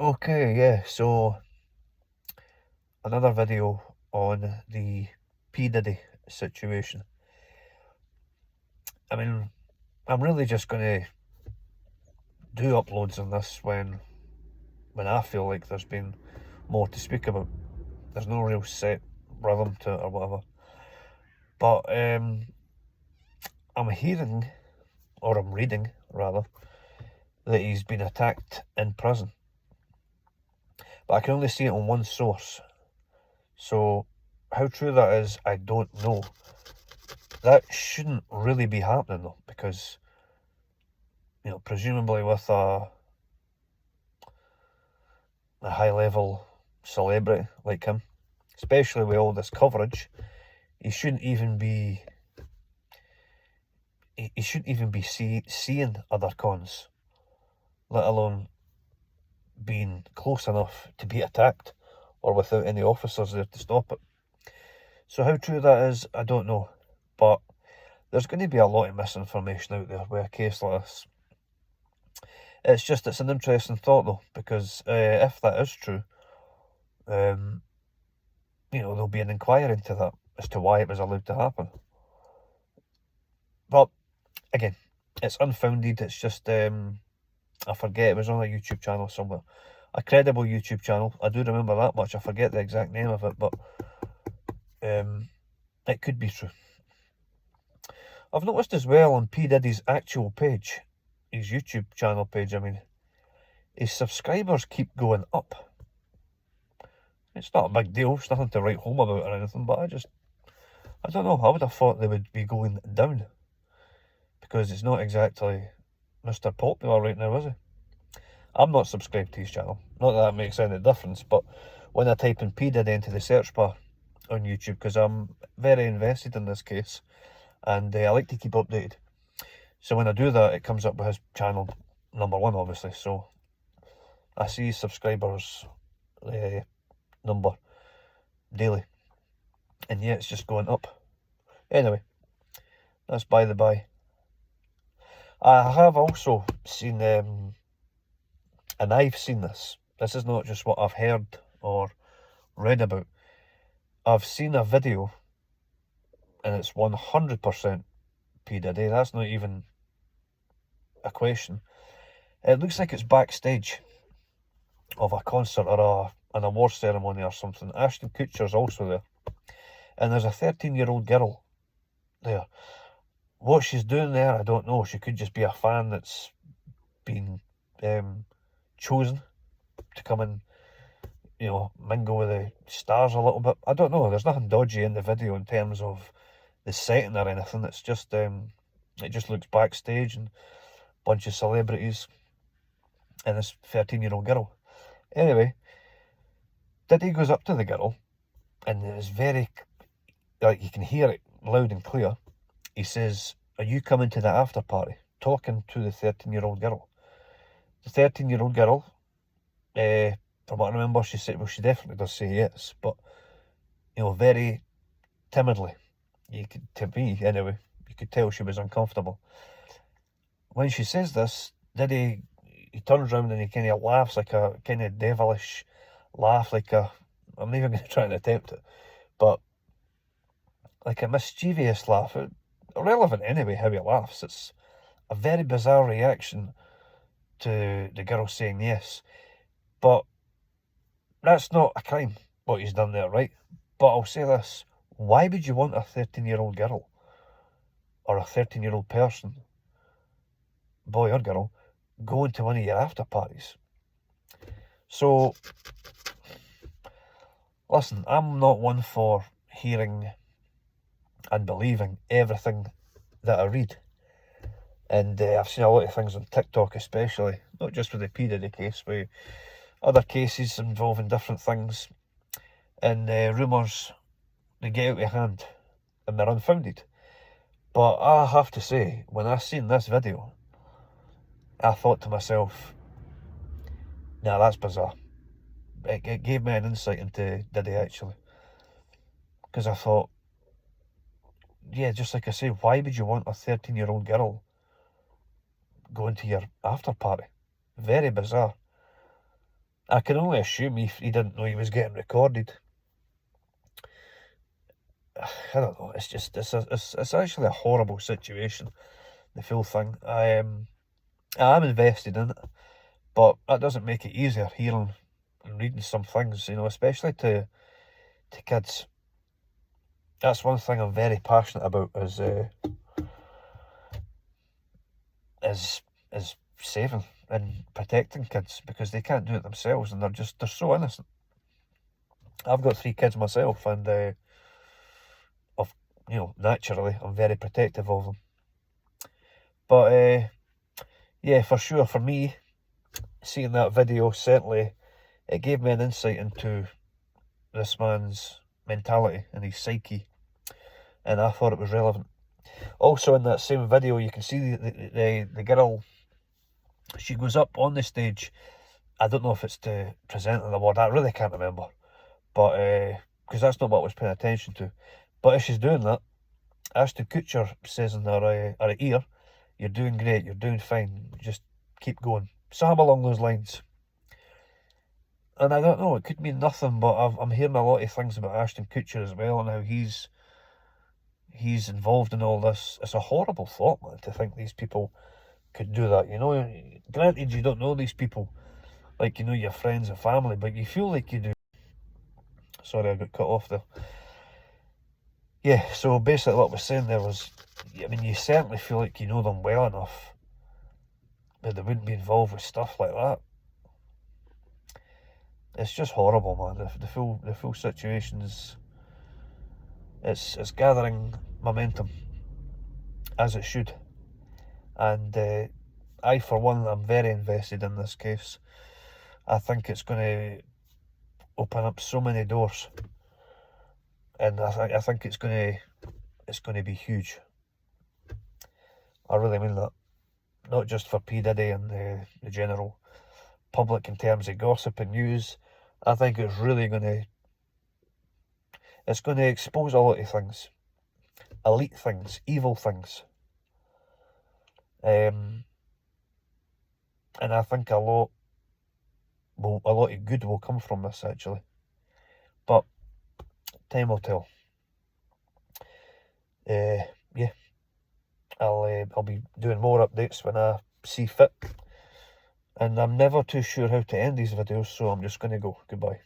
Okay, yeah, so another video on the P. Diddy situation. I mean, I'm really just going to do uploads on this when I feel like there's been more to speak about. There's no real set rhythm to it or whatever. But I'm hearing, or I'm reading rather, that he's been attacked in prison. But I can only see it on one source. So how true that is, I don't know. That shouldn't really be happening though, because presumably with a high level celebrity like him, especially with all this coverage, he shouldn't even be seeing other cons, let alone being close enough to be attacked or without any officers there to stop it. So how true that is, I don't know, but there's going to be a lot of misinformation out there with a case like this. It's an interesting thought though, because if that is true, there'll be an inquiry into that as to why it was allowed to happen. But again, it's unfounded. It's just I forget, it was on a YouTube channel somewhere, a credible YouTube channel. I do remember that much. I forget the exact name of it, but it could be true. I've noticed as well on P. Diddy's actual page, his YouTube channel page, I mean, his subscribers keep going up. It's not a big deal, it's nothing to write home about or anything, but I don't know, I would have thought they would be going down, because it's not exactly Mr. Popular right now, is he? I'm not subscribed to his channel, not that makes any difference, but when I type in P. Diddy into the search bar on YouTube, because I'm very invested in this case, and I like to keep updated, so when I do that, it comes up with his channel #1, obviously, so I see his subscribers number daily, and yeah, it's just going up. Anyway, that's by the by. I have also seen, and I've seen this is not just what I've heard or read about, I've seen a video, and it's 100% P. Diddy, that's not even a question. It looks like it's backstage of a concert or an awards ceremony or something. Ashton Kutcher's also there, and there's a 13-year-old girl there. What she's doing there, I don't know. She could just be a fan that's been chosen to come and, mingle with the stars a little bit. I don't know. There's nothing dodgy in the video in terms of the setting or anything. It's just, it just looks backstage and a bunch of celebrities and this 13-year-old girl. Anyway, Diddy goes up to the girl, and it's very, you can hear it loud and clear. He says, "Are you coming to the after party?" Talking to the 13-year-old girl. The 13-year-old girl, from what I remember, she said, well, she definitely does say yes, but, very timidly. To me, anyway, you could tell she was uncomfortable. When she says this, Diddy, he turns around and he kind of laughs, like a kind of devilish laugh, I'm not even going to try and attempt it, but like a mischievous laugh. Irrelevant anyway how he laughs. It's a very bizarre reaction to the girl saying yes. But that's not a crime, what he's done there, right? But I'll say this, why would you want a 13-year-old girl, or a 13-year-old person, boy or girl, going to one of your after parties? So, listen, I'm not one for hearing and believing everything that I read. And I've seen a lot of things on TikTok especially, not just with the P. Diddy case, with other cases involving different things. And rumours, they get out of hand and they're unfounded. But I have to say, when I seen this video, I thought to myself, nah, that's bizarre. It gave me an insight into Diddy, actually. Because I thought, yeah, just like I say, why would you want a 13-year-old girl going to your after party? Very bizarre. I can only assume he didn't know he was getting recorded. I don't know. It's just it's actually a horrible situation. The full thing. I'm invested in it, but that doesn't make it easier hearing and reading some things. You know, especially to kids. That's one thing I'm very passionate about. Is saving and protecting kids, because they can't do it themselves and they're so innocent. I've got 3 kids myself, and naturally I'm very protective of them. But yeah, for sure, for me, seeing that video, certainly it gave me an insight into this man's mentality and his psyche, and I thought it was relevant. Also, in that same video, you can see the girl. She goes up on the stage. I don't know if it's to present an award. I really can't remember, but because that's not what I was paying attention to. But as she's doing that, Ashton Kutcher says in her ear, "You're doing great. You're doing fine. Just keep going." Something along those lines. And I don't know. It could mean nothing, but I'm hearing a lot of things about Ashton Kutcher as well, and how he's involved in all this. It's a horrible thought, man, to think these people could do that. You know, granted, you don't know these people like you know your friends and family, but you feel like you do. Sorry, I got cut off there. Yeah, so basically what I was saying there was, I mean, you certainly feel like you know them well enough that they wouldn't be involved with stuff like that. It's just horrible, man. The full situation is, it's gathering momentum, as it should. And I, for one, am very invested in this case. I think it's going to open up so many doors, and I think it's going to be huge. I really mean that. Not just for P Diddy and the general public in terms of gossip and news. I think it's really going to expose a lot of things, elite things, evil things. And I think a lot of good will come from this, actually. But time will tell. Yeah, I'll be doing more updates when I see fit. And I'm never too sure how to end these videos, so I'm just going to go. Goodbye.